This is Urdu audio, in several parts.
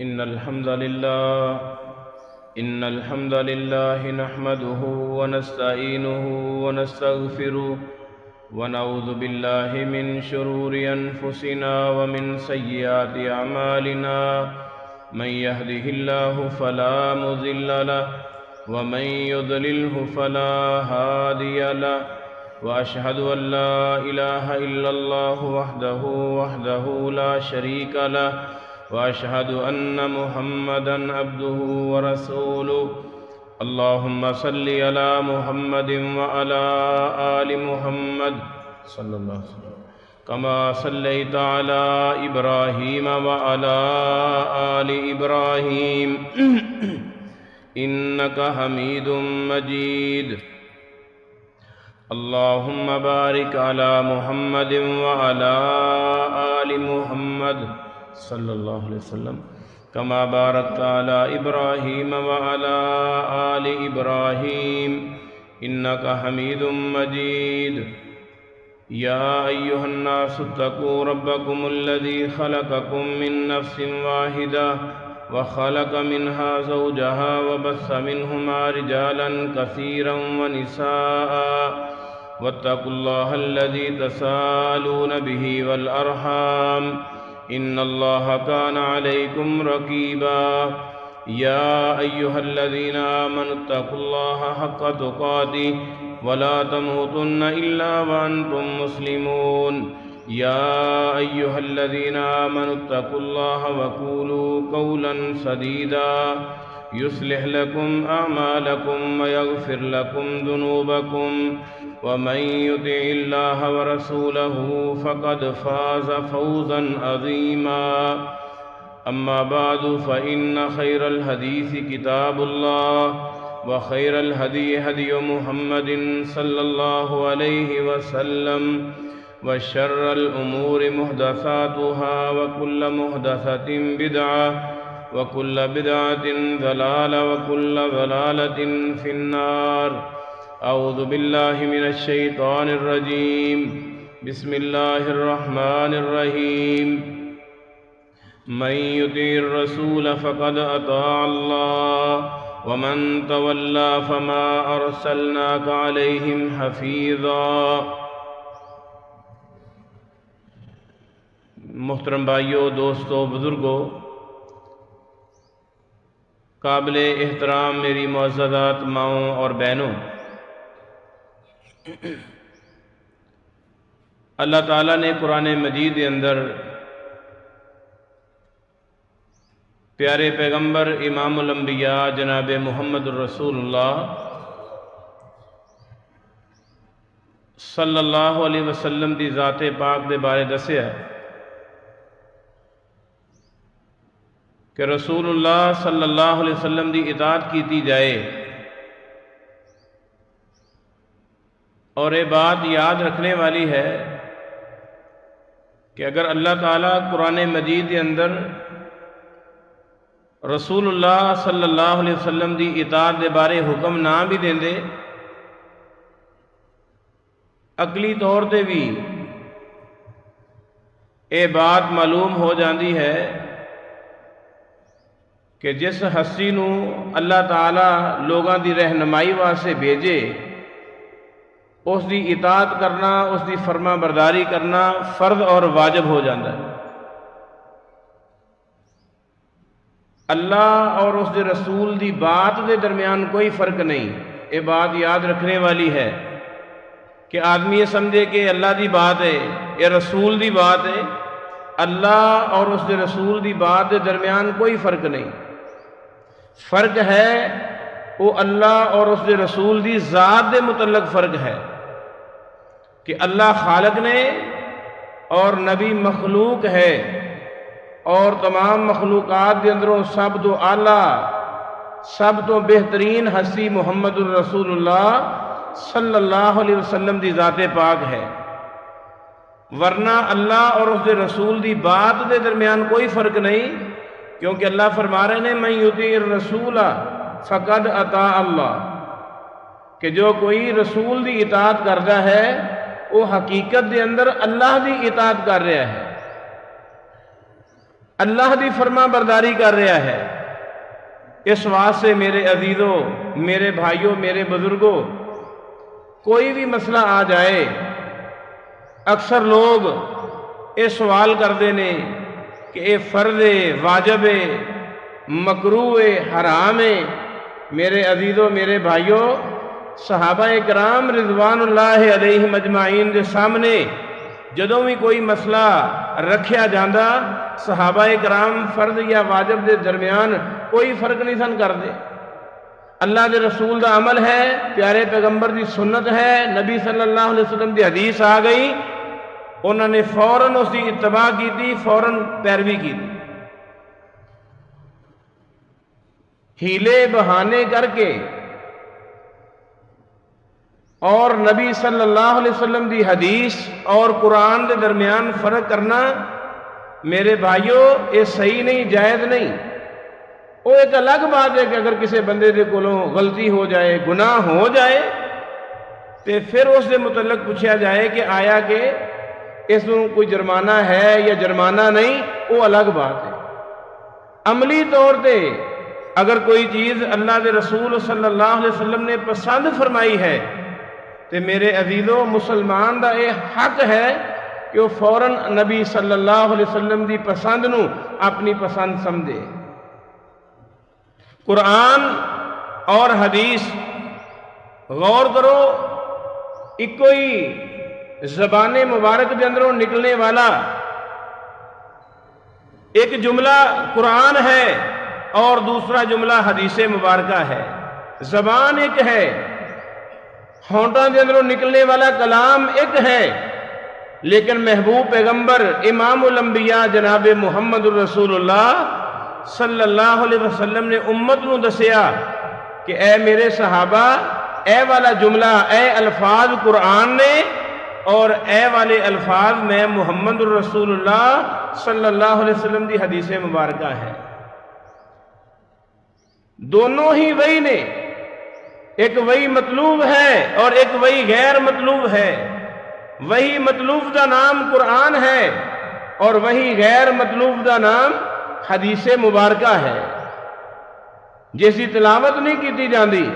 إن الحمد لله نحمده ونستعينه ونستغفره ونعوذ بالله من شرور أنفسنا ومن سيئات أعمالنا من يهده الله فلا مضل له ومن يضلله فلا هادي له وأشهد أن لا إله إلا الله وحده لا شريك له وأشهد أن محمدًا عبده ورسوله اللهم صل على محمد وعلى آل محمد صلى الله عليه وسلم كما صليت على إبراهيم وعلى آل إبراهيم إنك حميد مجيد اللهم بارك على محمد وعلى آل محمد صلى الله عليه وسلم كما باركت على إبراهيم وعلى آل إبراهيم إنك حميد مجيد يا أيها الناس اتقوا ربكم الذي خلقكم من نفس واحدة وخلق منها زوجها وبث منهما رجالا كثيرا ونساء واتقوا الله الذي تساءلون به والأرحام إن الله كان عليكم رقيبا يا أيها الذين آمنوا اتقوا الله حق تقاته ولا تموتن إلا وأنتم مسلمون يا أيها الذين آمنوا اتقوا الله وقولوا قولا سديدا يصلح لكم أعمالكم ويغفر لكم ذنوبكم ومن يطع الله ورسوله فقد فاز فوزا عظيما أما بعد فإن خير الحديث كتاب الله وخير الهدي هدي محمد صلى الله عليه وسلم وشر الأمور محدثاتها وكل محدثة بدعة وكل بدعة ضلالة وكل ضلالة في النار أعوذ بالله من الشيطان الرجيم بسم الله الرحمن الرحيم من يطع الرسول فقد أطاع الله ومن تولى فما أرسلناك عليهم حفيظا محترم بھائیو، دوستو، بزرگو، قابل احترام میری معززات ماؤں اور بہنوں، اللہ تعالیٰ نے قرآن مجید کے اندر پیارے پیغمبر امام الانبیاء جناب محمد الرسول اللہ صلی اللہ علیہ وسلم دی ذات پاک دے بارے دسیا کہ رسول اللہ صلی اللہ علیہ وسلم دی اطاعت کیتی جائے، اور یہ بات یاد رکھنے والی ہے کہ اگر اللہ تعالیٰ قرآن مجید کے اندر رسول اللہ صلی اللہ علیہ وسلم دی اطاعت دے بارے حکم نہ بھی دیں دے، عقلی طور تے بھی یہ بات معلوم ہو جاندی ہے کہ جس ہستی نو اللہ تعالیٰ لوگاں دی رہنمائی واسطے بھیجے، اس دی اطاعت کرنا، اس دی فرما برداری کرنا فرض اور واجب ہو جاتا ہے۔ اللہ اور اس دے رسول دی بات دے درمیان کوئی فرق نہیں۔ یہ بات یاد رکھنے والی ہے کہ آدمی یہ سمجھے کہ اللہ دی بات ہے، یہ رسول دی بات ہے۔ اللہ اور اس دے رسول دی بات دے درمیان کوئی فرق نہیں۔ فرق ہے وہ اللہ اور اس دے رسول دی ذات دے متعلق فرق ہے کہ اللہ خالق نے اور نبی مخلوق ہے، اور تمام مخلوقات کے اندروں سب تو اعلیٰ، سب تو بہترین ہستی محمد الرسول اللہ صلی اللہ علیہ وسلم دی ذات پاک ہے۔ ورنہ اللہ اور اس دے رسول دی بات دے درمیان کوئی فرق نہیں، کیونکہ اللہ فرما رہے ہیں من یطیع الرسول فقد اطاع اللہ، کہ جو کوئی رسول دی اطاعت کرتا ہے وہ حقیقت دے اندر اللہ دی اطاعت کر رہا ہے۔ اللہ دی فرما برداری کر رہا ہے۔ اس واسطے میرے عزیزوں، میرے بھائیوں، میرے بزرگوں، کوئی بھی مسئلہ آ جائے، اکثر لوگ یہ سوال کرتے ہیں کہ یہ فرض ہے، واجب ہے، مکروہ ہے، حرام ہے۔ میرے عزیزوں، میرے بھائیوں، صحابہ کرام رضوان اللہ علیہم اجمعین کے سامنے جدوں بھی کوئی مسئلہ رکھیا جاندہ، صحابہ کرام فرض یا واجب دے درمیان کوئی فرق نہیں سن کرتے۔ اللہ دے رسول دا عمل ہے، پیارے پیغمبر دی سنت ہے، نبی صلی اللہ علیہ وسلم دی حدیث آ گئی، انہوں نے فوراً اس کی اتباع کی تھی، فوراً پیروی کی تھی۔ ہیلے بہانے کر کے اور نبی صلی اللہ علیہ وسلم دی حدیث اور قرآن دے درمیان فرق کرنا میرے بھائیوں یہ صحیح نہیں، جائز نہیں۔ وہ ایک الگ بات ہے کہ اگر کسی بندے دے کولوں غلطی ہو جائے، گناہ ہو جائے، تو پھر اس دے متعلق پوچھا جائے کہ آیا کہ اس میں کوئی جرمانہ ہے یا جرمانہ نہیں، وہ الگ بات ہے۔ عملی طور پہ اگر کوئی چیز اللہ دے رسول صلی اللہ علیہ وسلم نے پسند فرمائی ہے تو میرے عزیزوں، مسلمان دا یہ حق ہے کہ وہ فوراً نبی صلی اللہ علیہ وسلم دی پسند نو اپنی پسند سمجھے۔ قرآن اور حدیث غور کرو، ایک کوئی زبان مبارک کے اندروں نکلنے والا ایک جملہ قرآن ہے اور دوسرا جملہ حدیث مبارکہ ہے۔ زبان ایک ہے، ہونٹوں کے اندروں نکلنے والا کلام ایک ہے، لیکن محبوب پیغمبر امام الانبیاء جناب محمد الرسول اللہ صلی اللہ علیہ وسلم نے امت نو دسیا کہ اے میرے صحابہ، اے والا جملہ، اے الفاظ قرآن نے اور اے والے الفاظ میں محمد الرسول اللہ صلی اللہ علیہ وسلم دی حدیث مبارکہ ہے۔ دونوں ہی وہی نے، ایک وہی مطلوب ہے اور ایک وہی غیر مطلوب ہے۔ وہی مطلوب دا نام قرآن ہے اور وہی غیر مطلوب دا نام حدیث مبارکہ ہے۔ جیسی تلاوت نہیں کیتی جاندی،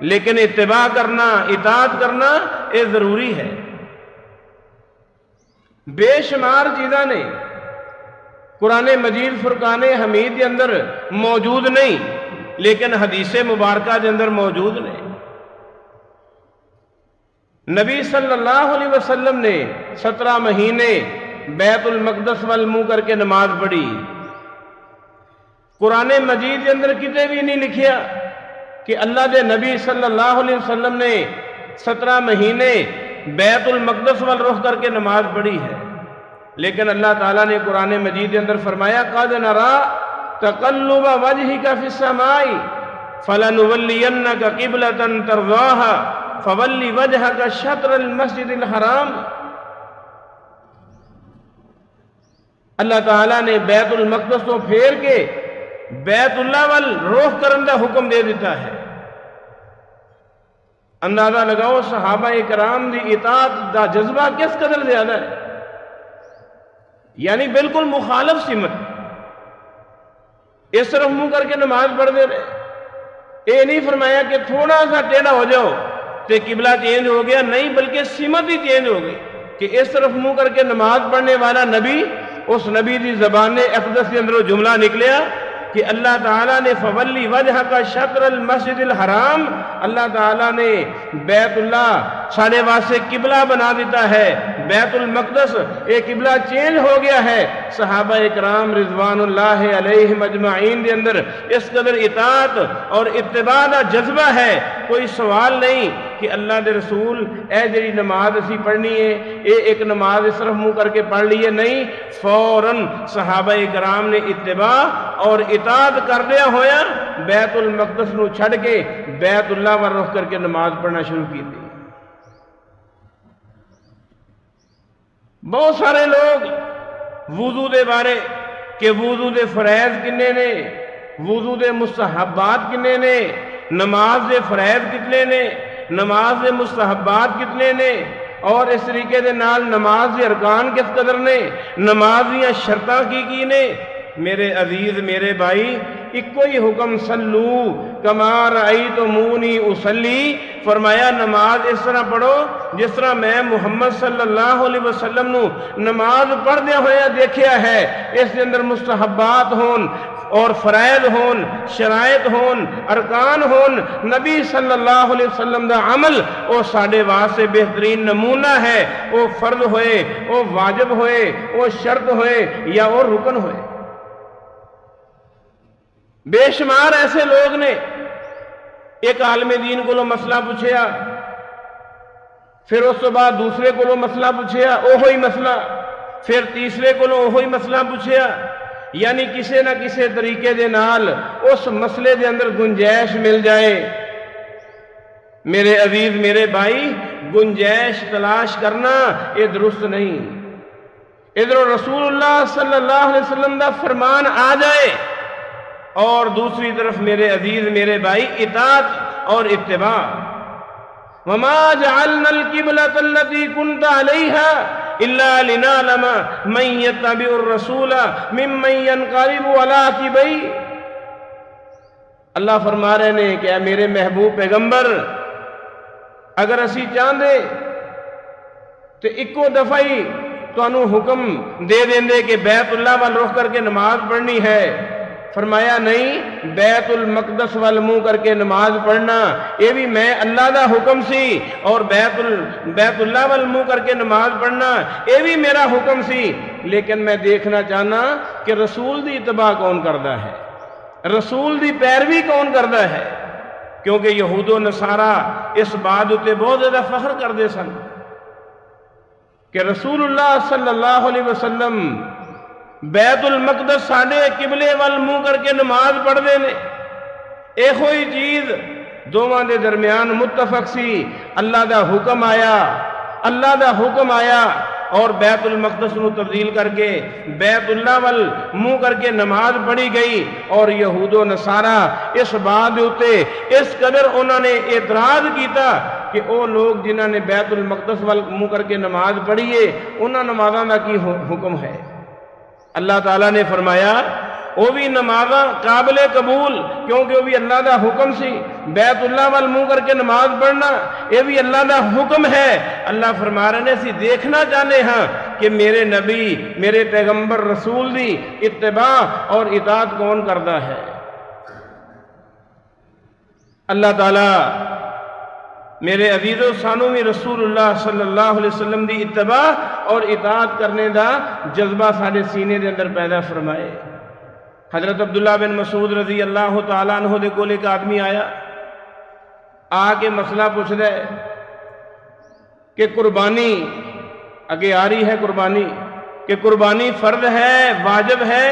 لیکن اتباع کرنا، اطاعت کرنا یہ ضروری ہے۔ بے شمار چیزاں نے قرآن مجید فرقان حمید کے اندر موجود نہیں، لیکن حدیث مبارکہ کے اندر موجود نے۔ نبی صلی اللہ علیہ وسلم نے 17 مہینے بیت المقدس وال منہ کر کے نماز پڑھی۔ قرآن مجید کے اندر کتے بھی نہیں لکھیا کہ اللہ دے نبی صلی اللہ علیہ وسلم نے 17 مہینے بیت المقدس وال رخ کر کے نماز پڑھی ہے، لیکن اللہ تعالیٰ نے قرآن مجید کے اندر فرمایا قَدْ نَرَىٰ تَقَلُّبَ وَجْهِكَ فِي السَّمَاءِ فَلَنُوَلِّيَنَّكَ قِبْلَةً تَرْضَاهَا فَوَلِّ وَجْهَكَ شَطْرَ الْمَسْجِدِ الْحَرَامِ۔ اللہ تعالیٰ نے بیت المقدس کو پھیر کے بیت اللہ وال رخ کرن دا حکم دے دیتا ہے۔ اندازہ لگاؤ صحابہ کرام دی اطاعت دا جذبہ کس قدر زیادہ ہے، یعنی بالکل مخالف سمت۔ اس طرف منہ کر کے نماز پڑھ دے رہے، یہ نہیں فرمایا کہ تھوڑا سا ٹیڑھا ہو جاؤ تو قبلہ چینج ہو گیا، نہیں، بلکہ سمت ہی چینج ہو گئی کہ اس طرف منہ کر کے نماز پڑھنے والا نبی، اس نبی دی زبان اقدس کے اندر جملہ نکلیا کہ اللہ تعالیٰ نے فولی وجہ کا شطر المسجد الحرام، اللہ تعالیٰ نے بیت اللہ ساڑھے واسطے قبلہ بنا دیتا ہے، بیت المقدس ایک قبلہ چینج ہو گیا ہے۔ صحابہ اکرام رضوان اللہ علیہم اجمعین دے اندر اس قدر اطاعت اور اتباع دا جذبہ ہے، کوئی سوال نہیں کہ اللہ دے رسول اے جڑی نماز اسی پڑھنی ہے، اے ایک نماز اس طرف منہ کر کے پڑھ لیے، نہیں، فوراً صحابہ اکرام نے اتباع اور اطاعت کر دیا ہویا بیت المقدس نو چھڑ کے بیت اللہ ور رخ کر کے نماز پڑھنا شروع کی تھی۔ بہت سارے لوگ وضو دے بارے کہ وضو دے فرائض کنے نے، وضو دے مستحبات کنے نے، نماز دے فرائض کتنے نے، نماز دے مستحبات کتنے نے، اور اس طریقے دے نال نماز دے ارکان کس قدر نے، نماز دیاں شرطاں کی نے، میرے عزیز میرے بھائی، ایک ہی حکم سلو کما رأیتمونی اصلی، فرمایا نماز اس طرح پڑھو جس طرح میں محمد صلی اللہ علیہ وسلم نو نماز پڑھ دیا ہویا دیکھیا ہے۔ اس کے اندر مستحبات ہون اور فرائض ہون، شرائط ہون، ارکان ہون، نبی صلی اللہ علیہ وسلم دا عمل او ساڑے واسطے بہترین نمونہ ہے، او فرض ہوئے، او واجب ہوئے، او شرط ہوئے یا او رکن ہوئے۔ بے شمار ایسے لوگ نے ایک عالم دین کو مسئلہ پوچھیا، پھر اس تو بعد دوسرے کو مسئلہ پوچھیا، اوہی مسئلہ، پھر تیسرے کو اوہی مسئلہ پوچھیا، یعنی کسی نہ کسی طریقے دے نال اس مسئلے دے اندر گنجائش مل جائے۔ میرے عزیز میرے بھائی، گنجائش تلاش کرنا یہ درست نہیں۔ ادھر رسول اللہ صلی اللہ علیہ وسلم دا فرمان آ جائے اور دوسری طرف میرے عزیز میرے بھائی اطاعت اور اتباع۔ وَمَا جَعَلْنَا الْقِبْلَةَ الَّتِي كُنْتَ عَلَيْهَا إِلَّا لِنَعْلَمَ مَن يَتَّبِعُ الرَّسُولَ مِمَّن يَنقَلِبُ عَلَىٰ عَقِبَيْهِ۔ اللہ فرما رہے ہیں کہ اے میرے محبوب پیغمبر، اگر اسی چاہندے تو ایکو دفعہ ہی تانوں حکم دے دیندے کہ بیت اللہ وال رخ کر کے نماز پڑھنی ہے۔ فرمایا نہیں، بیت المقدس وال منہ کر کے نماز پڑھنا یہ بھی میں اللہ دا حکم سی، اور بیت اللہ وال منہ کر کے نماز پڑھنا یہ بھی میرا حکم سی، لیکن میں دیکھنا چاہنا کہ رسول دی اتباع کون کردا ہے، رسول دی پیروی کون کردا ہے، کیونکہ یہود و نصارہ اس بات تے بہت زیادہ فخر کردے سن کہ رسول اللہ صلی اللہ علیہ وسلم بیت المقدس ساڑھے قبلے وال منہ کر کے نماز پڑھ دے نے۔ ایک ہوئی چیز دوواں دے درمیان متفق سی، اللہ دا حکم آیا اور بیت المقدس نو تبدیل کر کے بیت اللہ وال منہ کر کے نماز پڑھی گئی، اور یہود و نصارہ اس بات ہوتے اس قدر انہوں نے اعتراض کیتا کہ او لوگ جنہوں نے بیت المقدس وال منہ کر کے نماز پڑھیے انہاں نمازاں دا کی حکم ہے؟ اللہ تعالیٰ نے فرمایا وہ بھی نمازاں قابل قبول، کیونکہ وہ بھی اللہ دا حکم سی۔ بیت اللہ وال منہ کر کے نماز پڑھنا یہ بھی اللہ دا حکم ہے۔ اللہ فرما رہے ہیں دیکھنا چاہنے ہاں کہ میرے نبی میرے پیغمبر رسول دی اتباع اور اطاعت کون کردا ہے۔ اللہ تعالیٰ میرے عزیزو سانو بھی رسول اللہ صلی اللہ علیہ وسلم دی اتباع اور اطاعت کرنے دا جذبہ ساڑھے سینے دے اندر پیدا فرمائے۔ حضرت عبداللہ بن مسعود رضی اللہ تعالیٰ عنہ دے کول ایک آدمی آیا، آ کے مسئلہ پوچھ دے کہ قربانی اگے آ رہی ہے، قربانی کہ قربانی فرض ہے، واجب ہے،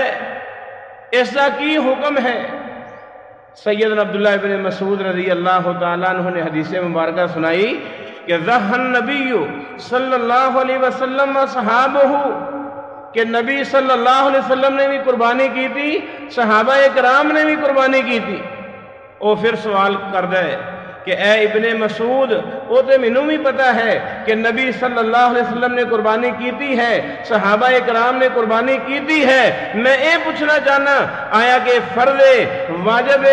اس کا کی حکم ہے؟ سیدنا عبداللہ بن مسعود رضی اللہ تعالیٰ عنہ نے حدیث مبارکہ سنائی کہ ذَبَحَ النَّبِيُّ صلی اللہ علیہ وسلم وَصَحَابُهُ، کہ نبی صلی اللہ علیہ وسلم نے بھی قربانی کی تھی، صحابہ اکرام نے بھی قربانی کی تھی۔ وہ پھر سوال کر دے کہ اے ابن مسعود، وہ تو مینوں بھی پتا ہے کہ نبی صلی اللہ علیہ وسلم نے قربانی کیتی ہے، صحابہ اکرام نے قربانی کیتی ہے، میں یہ پوچھنا چاہنا آیا کہ فرض واجب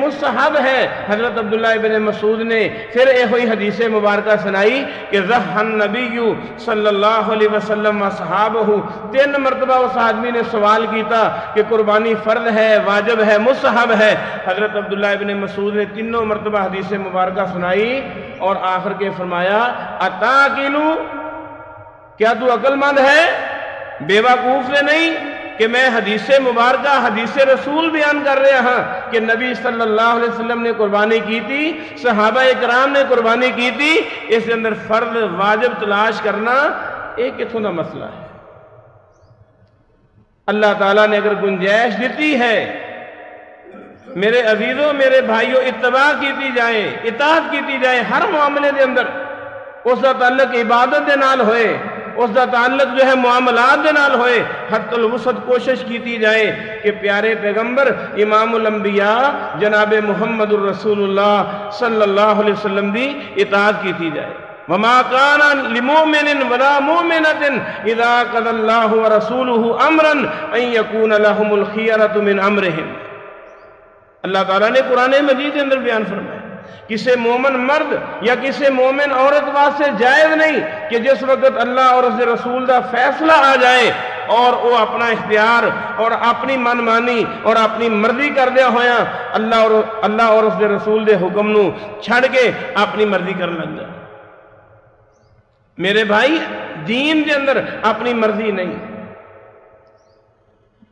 مستحب ہے؟ حضرت عبداللہ ابن مسعود نے پھر یہ ہوئی حدیث مبارکہ سنائی کہ ذَبَحَ النَّبِيُّ صلی اللہ علیہ وسلم وَصَحَابُهُ، 3 مرتبہ اس آدمی نے سوال کیتا کہ قربانی فرض ہے، واجب ہے، مستحب ہے۔ حضرت عبداللہ ابن مسعود نے 3 مرتبہ حدیث مبارکہ سنائی اور آخر کے فرمایا اتاکلو، کیا تو عقل مند ہے، بیوقوف سے نہیں کہ میں حدیث مبارکہ حدیث رسول بیان کر رہا ہاں کہ نبی صلی اللہ علیہ وسلم نے قربانی کی تھی، صحابہ اکرام نے قربانی کی تھی، اس کے اندر فرض واجب تلاش کرنا ایک کتوں کا مسئلہ ہے۔ اللہ تعالیٰ نے اگر گنجائش دیتی ہے میرے عزیزوں میرے بھائیوں، اتباع کیتی جائے، اطاعت کیتی جائے ہر معاملے دے اندر، اس کا تعلق عبادت دے نال ہوئے، اس کا تعلق جو ہے معاملات دے نال ہوئے، حتی الوسط کوشش کیتی جائے کہ پیارے پیغمبر امام الانبیاء جناب محمد الرسول اللہ صلی اللہ علیہ وسلم دی اطاعت کیتی جائے۔ وما كان لمؤمن ولا مؤمنة اذا قضى الله ورسوله امرا ان يكون لهم الخيرة من امرهم. اللہ تعالیٰ نے قرآن مجید کے اندر بیان فرمایا کسی مومن مرد یا کسی مومن عورت واسطے جائز نہیں کہ جس وقت اللہ اور اس رسول دا فیصلہ آ جائے اور وہ اپنا اختیار اور اپنی من مانی اور اپنی مرضی کردیا ہویا اللہ اور اس رسول دے حکم نو چھڑ کے اپنی مرضی کرنے لگ جائے. میرے بھائی دین کے اندر اپنی مرضی نہیں.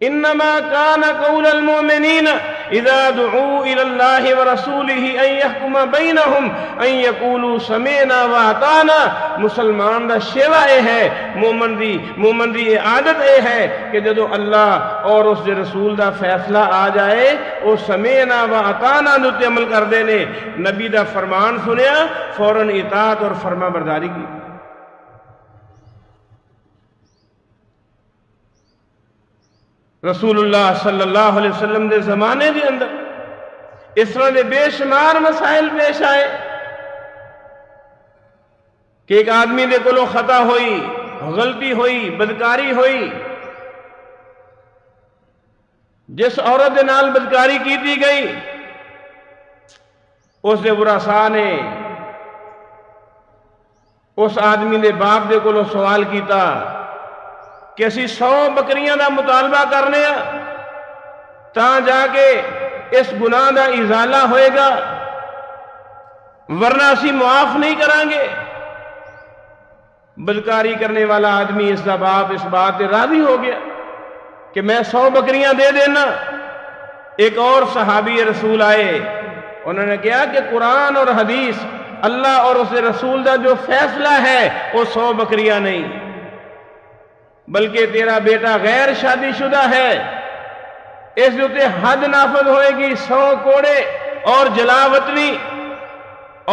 انما كان قول المؤمنين اذا دعوا الى الله ورسوله ان يحكم بينهم ان يقولوا سمعنا واطعنا. مسلمان دا شیوا اے ہے, مومن دی عادت اے ہے کہ جدو اللہ اور اس دے رسول دا فیصلہ آ جائے او سمعنا واطعنا تے عمل کر دے نے. نبی دا فرمان سنیا فوراً اطاعت اور فرما برداری کی. رسول اللہ صلی اللہ علیہ وسلم دے زمانے دے اندر اس طرح دے بے شمار مسائل پیش آئے کہ ایک آدمی دے کولوں خطا ہوئی, غلطی ہوئی, بدکاری ہوئی. جس عورت دے نال بدکاری کیتی گئی اس دے ورثاء نے اس آدمی دے باپ دے کولوں سوال کیتا کہ اسی 100 بکریاں دا مطالبہ کرنے تاں جا کے اس گناہ دا ازالہ ہوئے گا, ورنہ اسی معاف نہیں کریں گے. بدکاری کرنے والا آدمی اس دا باپ اس بات تے راضی ہو گیا کہ میں 100 بکریاں دے دینا. ایک اور صحابی رسول آئے, انہوں نے کہا کہ قرآن اور حدیث اللہ اور اس رسول دا جو فیصلہ ہے وہ 100 بکریاں نہیں, بلکہ تیرا بیٹا غیر شادی شدہ ہے, اس دوتے حد نافذ ہوئے گی 100 کوڑے اور جلا وطنی.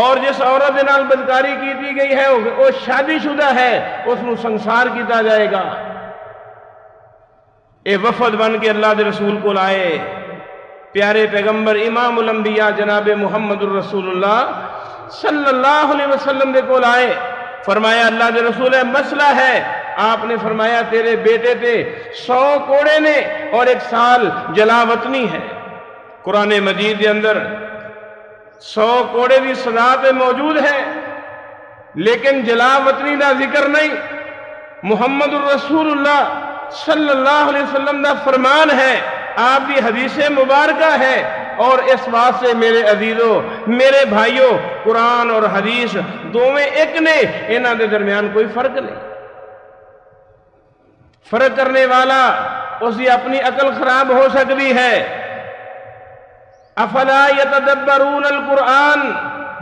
اور جس عورت نال بدکاری کی دی گئی ہے وہ شادی شدہ ہے, اس کو سنسار کیتا جائے گا. اے وفد بن کے اللہ دے رسول کو لائے, پیارے پیغمبر امام الانبیاء جناب محمد الرسول اللہ صلی اللہ علیہ وسلم دے کو لائے. فرمایا اللہ دے رسول ہے مسئلہ ہے. آپ نے فرمایا تیرے بیٹے تے 100 کوڑے نے اور 1 سال جلا وطنی ہے. قرآن مجید کے اندر 100 کوڑے دی سزا تے موجود ہے لیکن جلا وطنی دا ذکر نہیں. محمد الرسول اللہ صلی اللہ علیہ وسلم دا فرمان ہے, آپ دی حدیث مبارکہ ہے. اور اس بات سے میرے عزیزوں, میرے بھائیوں, قرآن اور حدیث دونوں ایک نے, انہاں دے درمیان کوئی فرق نہیں. فرق کرنے والا اس کی اپنی عقل خراب ہو سکتی ہے. افلا یتدبرون القرآن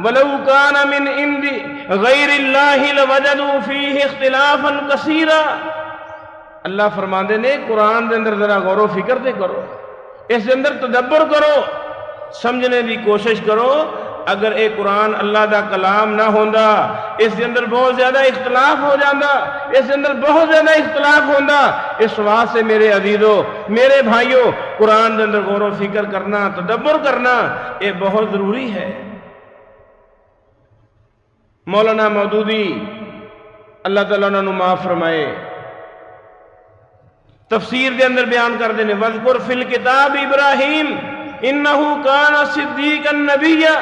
ولو کان من عند غیر اللہ لوجدوا فیہ اختلافا کثیرا. اللہ فرماندے نے قرآن دے اندر ذرا غور و فکر تے کرو, اس دے اندر تدبر کرو, سمجھنے دی کوشش کرو. اگر اے قرآن اللہ دا کلام نہ ہوندا اس دے اندر بہت زیادہ اختلاف ہو جاندا, اس دے اندر بہت زیادہ اختلاف ہوندا. اس واسطے میرے عزیزوں, میرے بھائیوں, قرآن دے اندر غور و فکر کرنا, تدبر کرنا یہ بہت ضروری ہے. مولانا مودودی اللہ تعالیٰ انہوں نے معاف فرمائے, تفسیر دے اندر بیان کر دینے وَذْكُرْ فِي الْكِتَابِ ابراہیم انہو کان صدیقا نبیا,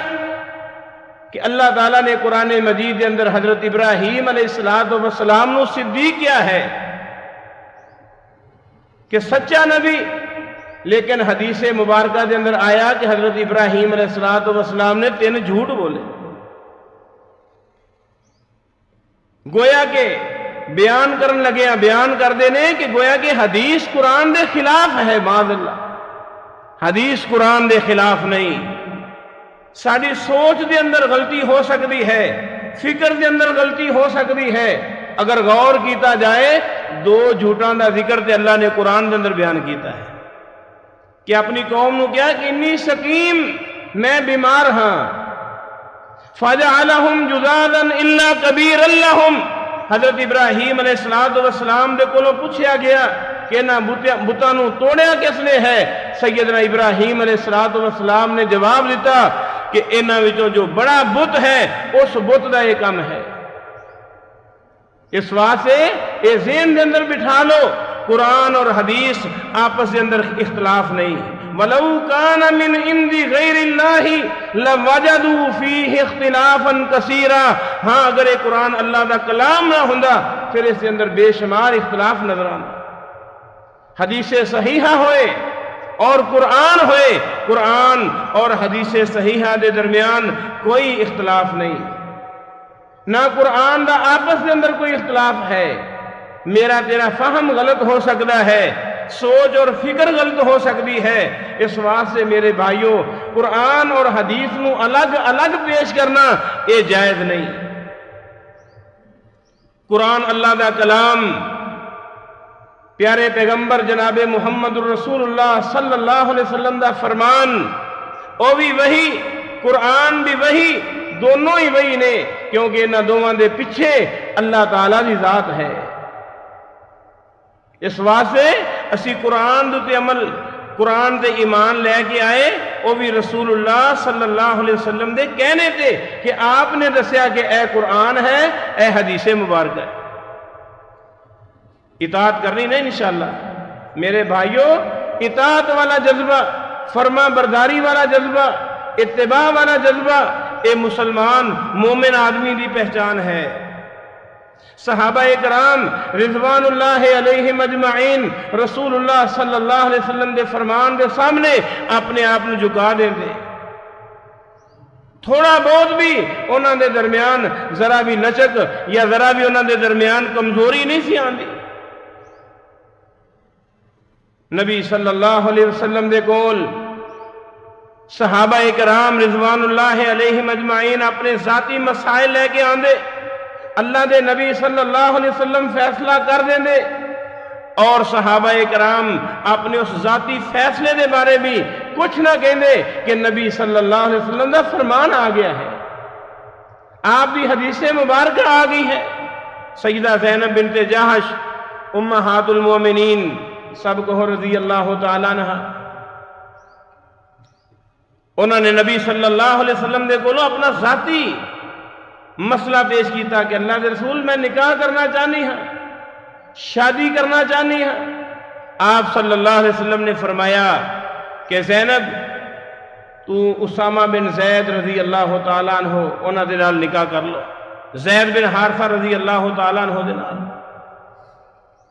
کہ اللہ تعالیٰ نے قرآن مجید کے اندر حضرت ابراہیم علیہ السلام نو صدیق کیا ہے کہ سچا نبی. لیکن حدیث مبارکہ کے اندر آیا کہ حضرت ابراہیم علیہ السلام نے 3 جھوٹ بولے. گویا کہ بیان کرن لگے ہیں, بیان کر دینے کہ گویا کہ حدیث قرآن دے خلاف ہے. معاذ اللہ, حدیث قرآن دے خلاف نہیں. ساری سوچ دے اندر غلطی ہو سکتی ہے, فکر دے اندر غلطی ہو سکتی ہے. اگر غور کیتا جائے 2 جھوٹاں دا ذکر تے اللہ نے قرآن دے اندر بیان کیتا ہے کہ اپنی قوم نو کیا کہ انی سقیم, میں بیمار ہاں. فَجَعَلَهُمْ جُذَاذًا إِلَّا كَبِيرًا لَهُمْ. حضرت ابراہیم علیہ السلام دے کولوں پوچھیا گیا کہ نہ بتاں نو توڑیا کس نے ہے. سیدنا ابراہیم علیہ السلام نے جواب دیتا کہ انہاں وچوں جو بڑا بت ہے اس بت دا یہ کام ہے. اس واسطے یہ ذہن دے اندر بٹھا لو، قرآن اور حدیث آپس کے اندر اختلاف نہیں۔ وَلَوْ كَانَ مِنْ عِنْدِ غَيْرِ اللَّهِ لَوَجَدُوا فِيهِ اخْتِلَافًا كَثِيرًا۔ ہاں اگر یہ قرآن اللہ دا کلام نہ ہوندا پھر اس کے اندر بے شمار اختلاف نظر آنا۔ حدیث صحیحہ ہوئے اور قرآن ہوئے، قرآن اور حدیث صحیحہ دے درمیان کوئی اختلاف نہیں، نہ قرآن دا آپس کے اندر کوئی اختلاف ہے۔ میرا تیرا فہم غلط ہو سکتا ہے، سوچ اور فکر غلط ہو سکتی ہے، اس واسطے میرے بھائیوں قرآن اور حدیث نو الگ الگ پیش کرنا یہ جائز نہیں۔ قرآن اللہ دا کلام، پیارے پیغمبر جناب محمد الرسول اللہ صلی اللہ علیہ وسلم دا فرمان، وہ بھی وہی، قرآن بھی وہی، دونوں ہی وہی نے، کیونکہ انہاں دونوں دے پیچھے اللہ تعالیٰ دی ذات ہے۔ اس واسطے اسی قرآن دے عمل، قرآن تے ایمان لے کے آئے، وہ بھی رسول اللہ صلی اللہ علیہ وسلم دے کہنے تھے کہ آپ نے دسیا کہ اے قرآن ہے، اے حدیث مبارک ہے۔ اطاعت کرنی نہیں انشاءاللہ میرے بھائیوں، اطاعت والا جذبہ، فرما برداری والا جذبہ، اتباع والا جذبہ، اے مسلمان مومن آدمی دی پہچان ہے۔ صحابہ اکرام رضوان اللہ علیہم اجمعین رسول اللہ صلی اللہ علیہ وسلم دے فرمان دے سامنے اپنے آپ نے جھکا دے دے، تھوڑا بہت بھی انہوں دے درمیان ذرا بھی لچک یا ذرا بھی انہوں دے درمیان کمزوری نہیں سی آندی۔ نبی صلی اللہ علیہ وسلم دے کول صحابہ اکرام رضوان اللہ علیہم اجمعین اپنے ذاتی مسائل لے کے آندے، اللہ دے نبی صلی اللہ علیہ وسلم فیصلہ کر دیں دے، اور صحابہ اکرام اپنے اس ذاتی فیصلے دے بارے بھی کچھ نہ کہندے کہ نبی صلی اللہ علیہ وسلم دا فرمان آ گیا ہے، آپ دی حدیث مبارکہ آ گئی ہے۔ سیدہ زینب بنت جہش امہات المومنین سب کو رضی اللہ تعالیٰ عنہ، انہوں نے نبی صلی اللہ علیہ وسلم دے کولو اپنا ذاتی مسئلہ پیش کیتا کہ اللہ کے رسول میں نکاح کرنا چاہنی ہاں، شادی کرنا چاہنی ہاں۔ آپ صلی اللہ علیہ وسلم نے فرمایا کہ زینب تو اسامہ بن زید رضی اللہ تعالیٰ عنہ انہاں دے نال نکاح کر لو، زید بن حارثہ رضی اللہ تعالیٰ عنہ دے نال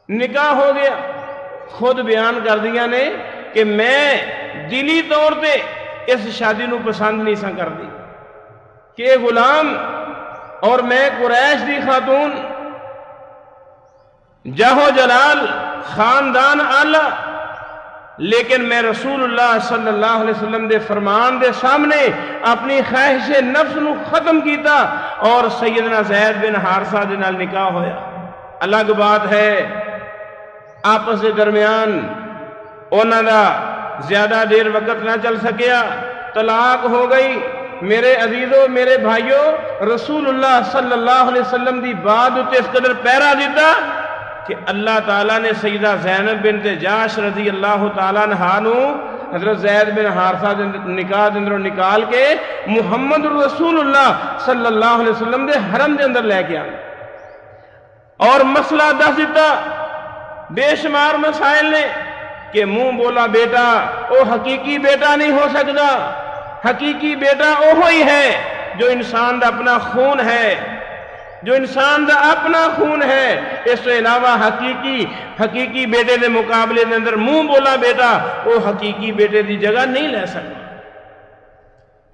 نکاح ہو گیا۔ خود بیان کر دیا نے کہ میں دلی طور پہ اس شادی نو پسند نہیں سا کر دی کہ غلام اور میں قریش دی خاتون، جاہو جلال، خاندان اعلیٰ، لیکن میں رسول اللہ صلی اللہ علیہ وسلم دے فرمان دے سامنے اپنی خواہش نفس نو ختم کیتا اور سیدنا زید بن حارثہ دے نال نکاح ہویا۔ الگ بات ہے آپس دے درمیان انہاں دا زیادہ دیر وقت نہ چل سکیا، طلاق ہو گئی۔ میرے عزیزوں، میرے بھائیوں، رسول اللہ صلی اللہ علیہ وسلم دی بات اتے اس قدر پیرا دیتا کہ اللہ تعالیٰ نے سیدہ زینب بنت جہش رضی اللہ تعالیٰ عنہا نو حضرت زید بن حارثہ نکاح دے اندروں نکال کے محمد رسول اللہ صلی اللہ علیہ وسلم دے حرم دے اندر لے کے آئے اور مسئلہ دس دیتا۔ بے شمار مسائل نے کہ منہ بولا بیٹا وہ حقیقی بیٹا نہیں ہو سکتا، حقیقی بیٹا وہی ہے جو انسان دا اپنا خون ہے، جو انسان دا اپنا خون ہے۔ اس کے علاوہ حقیقی بیٹے دے مقابلے دے اندر منہ بولا بیٹا وہ حقیقی بیٹے دی جگہ نہیں لے سکتا۔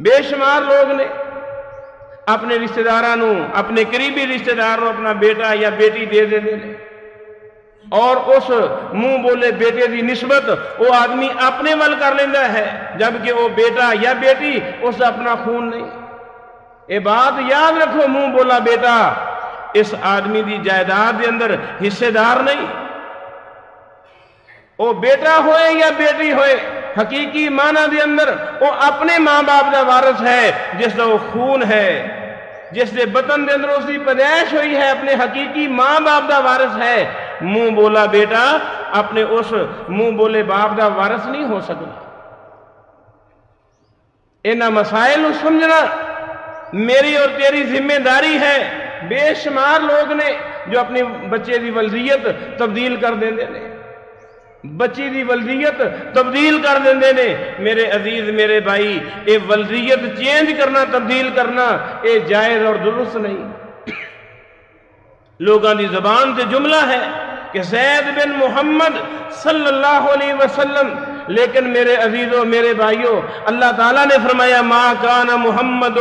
بے شمار لوگ نے اپنے رشتہ دارانوں، اپنے قریبی رشتہ داروں اپنا بیٹا یا بیٹی دے دے اور اس منہ بولے بیٹے دی نسبت وہ آدمی اپنے ول کر لیندہ ہے، جبکہ وہ بیٹا یا بیٹی اس اپنا خون نہیں۔ یہ بات یاد رکھو، منہ بولا بیٹا اس آدمی دی جائیداد دے اندر حصے دار نہیں۔ وہ بیٹا ہوئے یا بیٹی ہوئے، حقیقی معنی دے اندر وہ اپنے ماں باپ دا وارث ہے، جس دا وہ خون ہے، جس دے بطن دے اندر اس کی پیدائش ہوئی ہے، اپنے حقیقی ماں باپ دا وارث ہے۔ منہ بولا بیٹا اپنے اس منہ بولے باپ دا وارث نہیں ہو سکتا۔ انہاں مسائل کو سمجھنا میری اور تیری ذمہ داری ہے۔ بے شمار لوگ نے جو اپنی بچے دی ولدیت تبدیل کر دیندے نے، بچی دی ولدیت تبدیل کر دیندے نے۔ میرے عزیز میرے بھائی، اے ولدیت چینج کرنا، تبدیل کرنا، اے جائز اور درست نہیں۔ لوگاں دی زبان تے جملہ ہے کہ زید بن محمد صلی اللہ علیہ وسلم، لیکن میرے عزیزوں میرے بھائیوں، اللہ تعالیٰ نے فرمایا ما کان محمد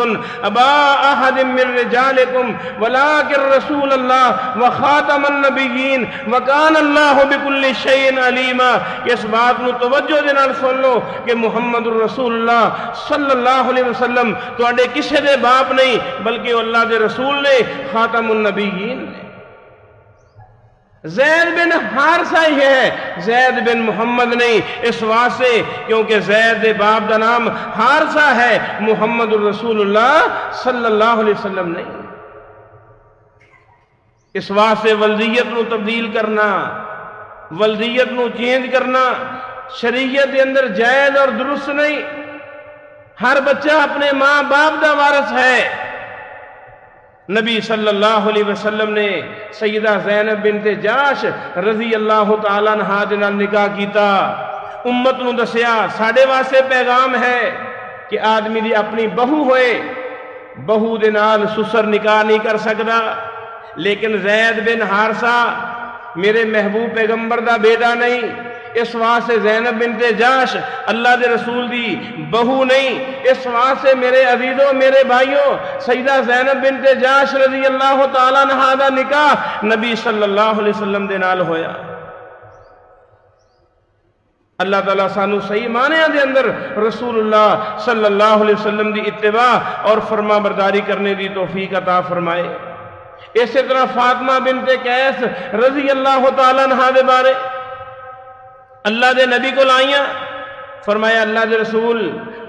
ابا احد من رجالکم ولکن رسول اللہ وخاتم النبیین وکان اللہ بکل شیء علیما۔ اس بات نو توجہ دے نال سن لو کہ محمد رسول اللہ صلی اللہ علیہ وسلم تواڈے کسے دے باپ نہیں، بلکہ اللہ دے رسول نے، خاتم النبیین نے۔ زید بن حارثہ ہی ہے، زید بن محمد نہیں، اس واسطے کیونکہ زید دے باپ دا نام حارثہ ہے، محمد الرسول اللہ صلی اللہ علیہ وسلم نہیں۔ اس واسطے ولدیت نو تبدیل کرنا، ولدیت نو چینج کرنا شریعت دے اندر جائز اور درست نہیں۔ ہر بچہ اپنے ماں باپ دا وارث ہے۔ نبی صلی اللہ علیہ وسلم نے سیدہ زینب بنت جاش رضی اللہ تعالیٰ عنہا دے نال نکاح کیتا۔ امت نو دسیا ساڈے واسطے پیغام ہے کہ آدمی دی اپنی بہو ہوئے، بہو دے نال سسر نکاح نہیں کر سکدا، لیکن زید بن حارثہ میرے محبوب پیغمبر دا بیٹا نہیں، اس واسطے زینب بنت جاش اللہ دے رسول دی بہو نہیں۔ اس واسطے میرے عزیزوں میرے بھائیوں، سیدہ زینب بنت جاش رضی اللہ تعالیٰ عنہا دا نکاح نبی صلی اللہ علیہ وسلم دے نال ہویا۔ اللہ تعالیٰ سانو صحیح معنی دے اندر رسول اللہ صلی اللہ علیہ وسلم دی اتباع اور فرما برداری کرنے دی توفیق عطا فرمائے۔ اسی طرح فاطمہ بنت قیس رضی اللہ تعالیٰ عنہا دے بارے اللہ دے نبی کو لائیاں، فرمایا اللہ دے رسول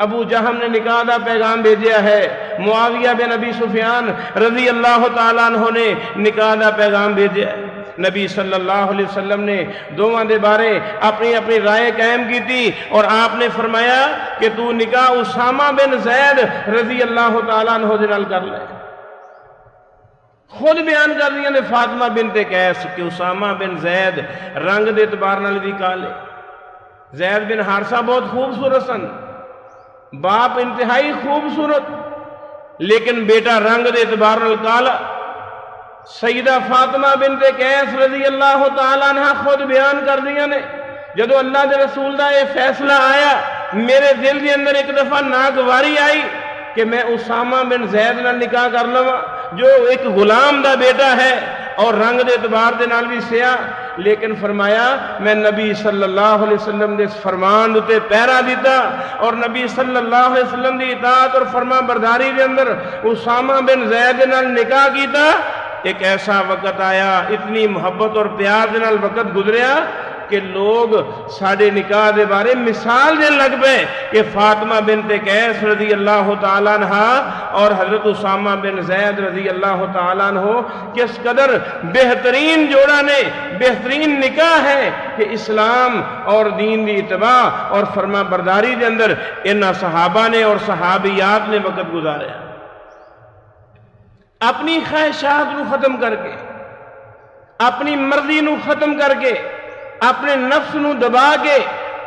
ابو جہم نے نکاح دا پیغام بھیجیا ہے، معاویہ بن ابی سفیان رضی اللہ تعالیٰ عنہ نے نکاح دا پیغام بھیجیا ہے۔ نبی صلی اللہ علیہ وسلم نے دوواں دے بارے اپنی اپنی رائے قائم کی تھی، اور آپ نے فرمایا کہ تو نکاح اسامہ بن زید رضی اللہ تعالیٰ عنہ دے نال کر لے۔ خود بیان کر رہی نے فاطمہ بنت قیس کہ اسامہ بن زید رنگ دے اعتبار نال بھی کالے، زید بن حارثہ بہت خوبصورت سن، باپ انتہائی خوبصورت، لیکن بیٹا رنگ دے اعتبار نال کالا۔ سیدہ فاطمہ بنت قیس رضی اللہ تعالیٰ عنہ خود بیان کر دیا نے جدو اللہ دے رسول دا یہ فیصلہ آیا، میرے دل دے اندر ایک دفعہ ناگواری آئی کہ میں اسامہ بن زید نال نکاح کر لواں جو ایک غلام دا بیٹا ہے اور رنگ دے اعتبار دے نال بھی سیاہ، لیکن فرمایا میں نبی صلی اللہ علیہ وسلم دے فرمان تے پیرا دیتا اور نبی صلی اللہ علیہ وسلم دی اطاعت اور فرما برداری دے اندر اسامہ بن زید نال نکاح کیتا۔ ایک ایسا وقت آیا، اتنی محبت اور پیار دے نال وقت گزریا کہ لوگ ساڑھے نکاح دے بارے مثال دین لگ پے کہ فاطمہ بنت قیس رضی اللہ تعالیٰ عنہ اور حضرت اسامہ بن زید رضی اللہ تعالیٰ عنہ کس قدر بہترین جوڑا نے، بہترین نکاح ہے کہ اسلام اور دین دی اتباع اور فرما برداری دے اندر انہاں صحابہ نے اور صحابیات نے وقت گزاریا۔ اپنی خواہشات نو ختم کر کے، اپنی مرضی نو ختم کر کے، اپنے نفس نو دبا کے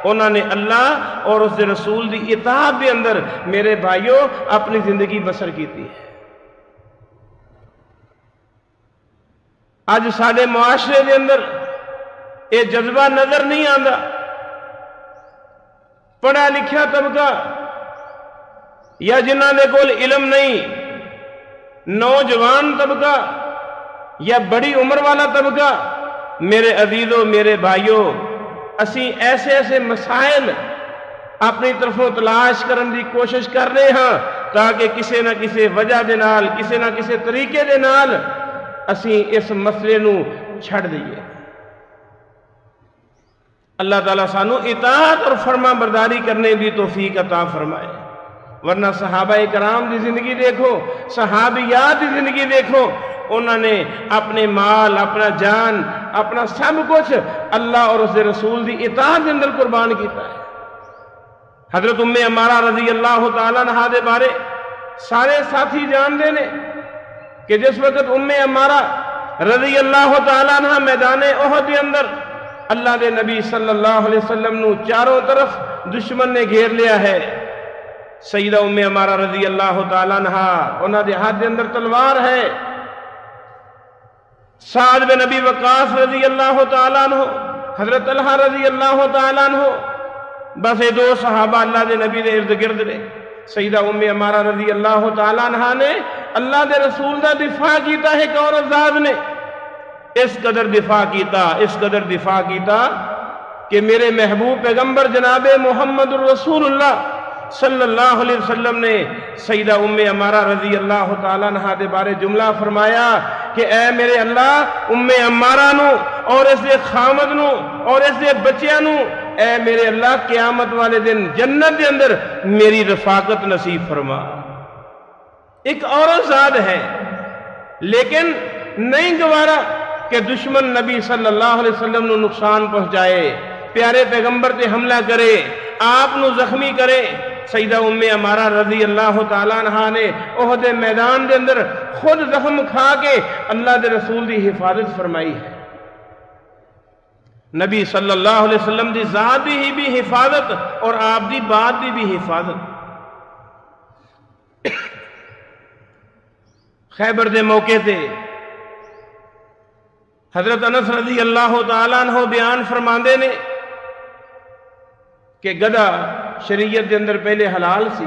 انہوں نے اللہ اور اس رسول دی اطاعت دے اندر میرے بھائیوں اپنی زندگی بسر کی تھی۔ آج سارے معاشرے دے اندر یہ جذبہ نظر نہیں آتا۔ پڑھا لکھا طبقہ یا جنہاں دے کول علم نہیں، نوجوان طبقہ یا بڑی عمر والا طبقہ، میرے عزیزوں میرے بھائیوں اسی ایسے ایسے مسائل اپنی طرفوں تلاش کرن دی کوشش کر رہے ہیں تاکہ کسی نہ کسی وجہ دے نال، کسی نہ کسی طریقے دے نال اسی اس مسئلے نو چھڑ دئیے۔ اللہ تعالیٰ سانو اطاعت اور فرما برداری کرنے دی توفیق عطا فرمائے۔ ورنہ صحابہ کرام دی زندگی دیکھو، صحابیات دی زندگی دیکھو، انہوں نے اپنے مال، اپنا جان، اپنا سب کچھ اللہ اور اس رسول دی اطاعت اندر قربان کیتا ہے۔ حضرت ام عمارہ رضی اللہ تعالیٰ عنہا دے بارے سارے ساتھی جان دے نے کہ جس وقت ام عمارہ رضی اللہ تعالیٰ عنہ میدان احد کے اندر اللہ دے نبی صلی اللہ علیہ وسلم نو چاروں طرف دشمن نے گھیر لیا ہے. سیدہ ام عمارہ رضی اللہ تعالیٰ عنہ انہاں دے ہاتھ دے اندر تلوار ہے. سعد بن نبی وقاص رضی اللہ تعالیٰ عنہ، حضرت طلحہ رضی اللہ تعالیٰ عنہ، بس یہ دو صحابہ اللہ دے نبی دے ارد گرد نے. سیدہ ام عمارہ رضی اللہ تعالیٰ عنہ نے اللہ دے رسول دا دفاع کیتا ہے. ایک عورت ذات نے اس قدر دفاع کیتا، اس قدر دفاع کیتا کہ میرے محبوب پیغمبر جناب محمد الرسول اللہ صلی اللہ علیہ وسلم نے سیدہ ام عمارہ رضی اللہ تعالیٰ عنہ دے بارے جملہ فرمایا کہ اے میرے اللہ ام عمارہ نو اور اس دے خامد نو اور اس دے بچیاں نو اے میرے اللہ قیامت والے دن جنت دے اندر میری رفاقت نصیب فرما. ایک عورت ذات ہے لیکن نہیں گوارا کہ دشمن نبی صلی اللہ علیہ وسلم نو نقصان پہنچائے، پیارے پیغمبر تے حملہ کرے، آپ نو زخمی کرے. سیدہ ام عمارہ رضی اللہ تعالیٰ عنہ نے احد میدان دے اندر خود زخم کھا کے اللہ دے رسول دی حفاظت فرمائی ہے. نبی صلی اللہ علیہ وسلم دی ذات دی ہی بھی حفاظت اور آپ دی بات دی بھی حفاظت. خیبر دے موقع تے حضرت انس رضی اللہ تعالیٰ عنہ بیان فرماندے نے کہ گدھا شریعت دے اندر پہلے حلال سی.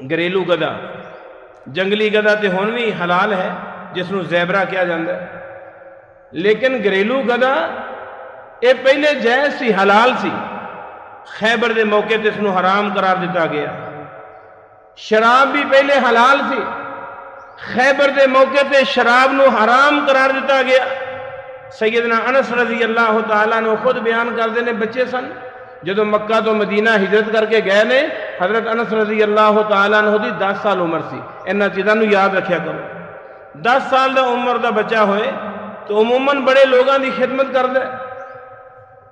گھریلو گدھا، جنگلی گدھا تے ہن بھی حلال ہے جس نو زیبرا کہا جاندہ ہے، لیکن گھریلو گدھا یہ پہلے جائز سی، حلال سی. خیبر دے موقع تے اس نو حرام قرار دیتا گیا. شراب بھی پہلے حلال سی، خیبر دے موقع تے شراب نو حرام قرار دیتا گیا. سیدنا انس رضی اللہ تعالیٰ نے خود بیان کردے نے بچے سن جدو مکہ تو مدینہ ہجرت کر کے گئے نے. حضرت انس رضی اللہ تعالیٰ عنہ دی 10 سال عمر سی. انہاں چیزاں نو یاد رکھیا کرو. 10 سال دا عمر دا بچہ ہوئے تو عموماً بڑے لوگاں دی خدمت کردے.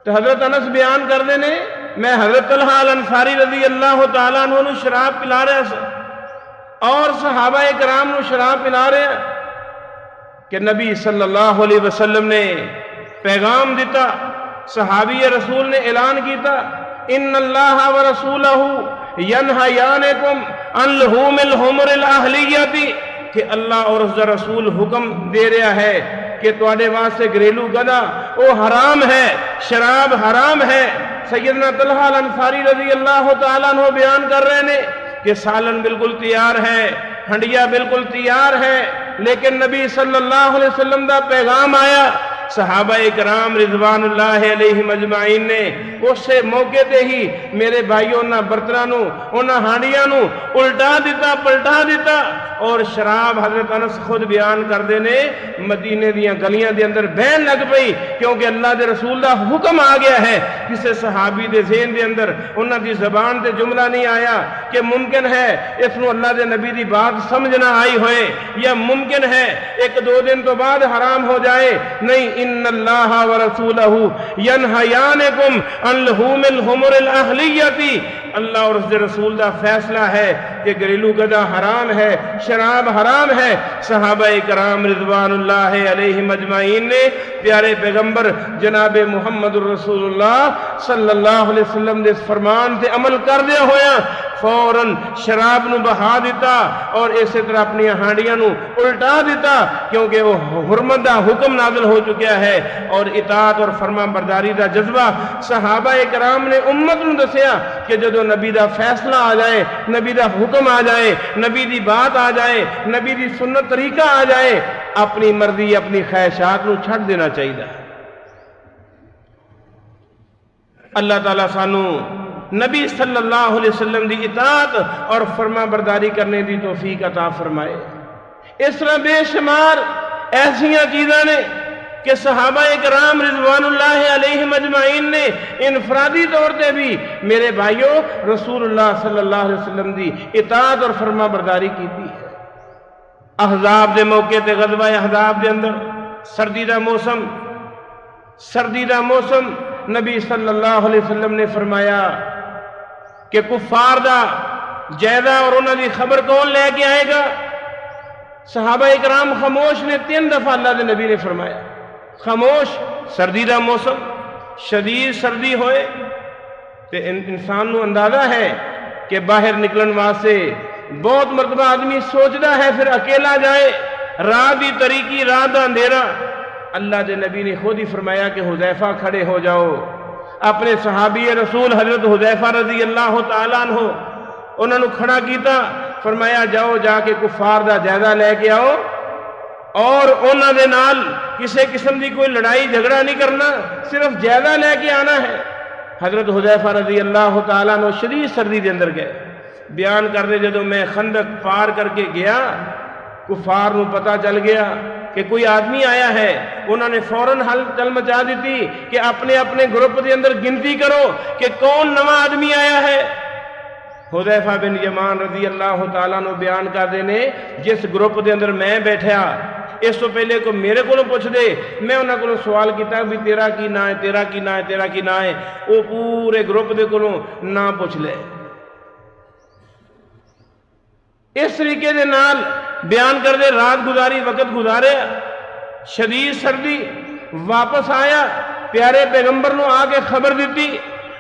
تو حضرت انس بیان کردے نے میں حضرت طلحہ الانصاری رضی اللہ تعالیٰ عنہ نو شراب پلا رہا سا اور صحابہ کرام نو شراب پلا رہے ہیں کہ نبی صلی اللہ علیہ وسلم نے پیغام دیتا. صحابی رسول نے اعلان کیتا ان اللہ ورسولہ ینہیانکم عن لحوم الحمر الاہلیتی، کہ اللہ اور اس رسول حکم دے رہا ہے کہ تواڈے واسطے گھریلو گدھا وہ حرام ہے، شراب حرام ہے. سیدنا طلحہ الانصاری رضی اللہ تعالیٰ عنہ بیان کر رہے ہیں کہ سالن بالکل تیار ہے، ہنڈیا بالکل تیار ہے، لیکن نبی صلی اللہ علیہ وسلم دا پیغام آیا. صحابہ کرام رضوان اللہ علیہ مجمعین نے اس سے موقع تے ہی میرے بھائیوں نہ برتنوں نہ ہانڈیاں نو الٹا دیتا، پلٹا دیتا اور شراب حضرت انس خود بیان کر دینے مدینے دیاں گلیاں دے اندر بہن لگ پئی، کیونکہ اللہ دے رسول دا حکم آ گیا ہے. کسے صحابی دے ذہن دے اندر انہاں دی زبان تے جملہ نہیں آیا کہ ممکن ہے اس نو اللہ دے نبی دی بات سمجھ نہ آئی ہوئے یا ممکن ہے 1-2 دن تو بعد حرام ہو جائے. نہیں، ان اللہ ورسولہ ینہیانکم عن لحوم الحمر الاہلیتی، اللہ اور اس رسول دا فیصلہ ہے کہ گھریلو گدھا حرام ہے، شراب حرام ہے. صحابہ کرام رضوان اللہ علیہ مجمعین نے پیارے پیغمبر جناب محمد الرسول اللہ صلی اللہ علیہ وسلم دے فرمان تے عمل کر دیا ہویا فوراً شراب نو بہا دیتا اور اسی طرح اپنی ہانڈیاں نو الٹا دیتا، کیونکہ وہ حرمت دا حکم نازل ہو چکیا ہے. اور اطاعت اور فرما برداری دا جذبہ صحابہ کرام نے امت نو دسیا کہ جدو نبی دا فیصلہ آ جائے، نبی دا حکم آ جائے، نبی دی بات آ جائے، نبی دی سنت طریقہ آ جائے، اپنی مرضی اپنی خواہشات نو چھڑ دینا چاہیے. اللہ تعالیٰ سانو نبی صلی اللہ علیہ وسلم دی اطاعت اور فرما برداری کرنے دی توفیق عطا فرمائے. اس طرح بے شمار ایسیاں چیزاں نے کہ صحابہ کرام رضوان اللہ علیہ مجمعین نے انفرادی طور تے بھی میرے بھائیوں رسول اللہ صلی اللہ علیہ وسلم دی اطاعت اور فرما برداری کی تھی. احزاب دے موقع تے غزوہ احزاب دے اندر سردی دا موسم نبی صلی اللہ علیہ وسلم نے فرمایا کہ کفار دا جائزہ اور انہوں دی خبر کون لے کے آئے گا؟ صحابہ اکرام خاموش نے 3 دفعہ اللہ دے نبی نے فرمایا خاموش سردی دا موسم شدید سردی ہوئے تے انسان نو اندازہ ہے کہ باہر نکلن واسطے بہت مرتبہ آدمی سوچدا ہے پھر اکیلا جائے راہ دی طریقی راہ دا اندھیرا اللہ دے نبی نے خود ہی فرمایا کہ حذیفہ کھڑے ہو جاؤ اپنے صحابی رسول حضرت حذیفہ رضی اللہ تعالیٰ عنہ انہوں نے کھڑا کیتا فرمایا جاؤ جا کے کفار دا جائزہ لے کے آؤ اور انہوں دے نال کسی قسم دی کوئی لڑائی جھگڑا نہیں کرنا صرف جائزہ لے کے آنا ہے حضرت حذیفہ رضی اللہ تعالیٰ عنہ شدید سردی دے اندر گئے بیان کر دے جدو میں خندق پار کر کے گیا کفار نو پتہ چل گیا کہ کوئی آدمی آیا ہے انہوں نے فوراً ہلچل مچا دیتی کہ اپنے اپنے گروپ دے اندر گنتی کرو کہ کون نواں آدمی آیا ہے حذیفہ بن یمان رضی اللہ تعالیٰ عنہ بیان کر دینے جس گروپ دے اندر میں بیٹھا اس تو پہلے کو میرے کو پوچھ دے میں انہوں کو سوال کیتا بھی تیرا کی نہ ہے تیرا کی نہ ہے تیرا کی نہ ہے وہ پورے گروپ دے کو نہ پوچھ لے اس طریقے دے نال بیان کر دے رات گزاری وقت گزارے شدید سردی واپس آیا پیارے پیغمبر نو آگے خبر دیتی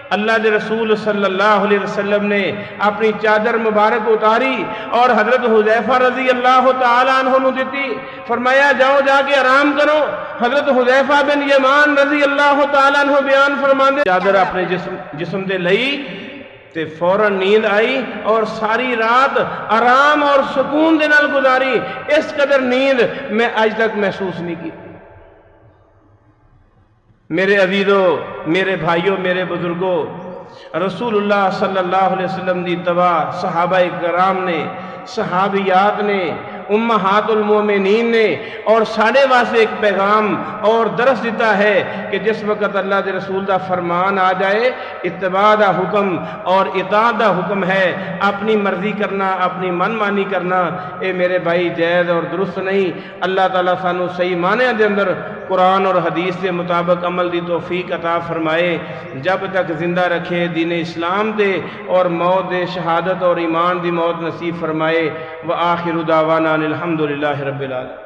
اللہ دے رسول صلی اللہ علیہ وسلم نے اپنی چادر مبارک اتاری اور حضرت حذیفہ رضی اللہ تعالیٰ عنہ نو دیتی فرمایا جاؤ جا کے آرام کرو حضرت حذیفہ بن یمان رضی اللہ تعالیٰ عنہ بیان فرماندے چادر اپنے جسم دے لئی تے فوراً نیند آئی اور ساری رات آرام اور سکون دے نال گزاری اس قدر نیند میں آج تک محسوس نہیں کی میرے عزیزو میرے بھائیوں میرے بزرگوں رسول اللہ صلی اللہ علیہ وسلم دی اتباع صحابہ کرام نے صحابیات نے امہات المومنین نے اور ساڑھے واسطے ایک پیغام اور درس دیتا ہے کہ جس وقت اللہ دے رسول دا فرمان آ جائے اتباع دا حکم اور اطاعت دا حکم ہے اپنی مرضی کرنا اپنی من مانی کرنا اے میرے بھائی جائز اور درست نہیں اللہ تعالیٰ سانو صحیح معنی دے اندر قرآن اور حدیث کے مطابق عمل دی توفیق عطا فرمائے جب تک زندہ رکھے دین اسلام دے اور موت دے شہادت اور ایمان دی موت نصیب فرمائے وآخر دعوانا الحمدللہ رب العالمین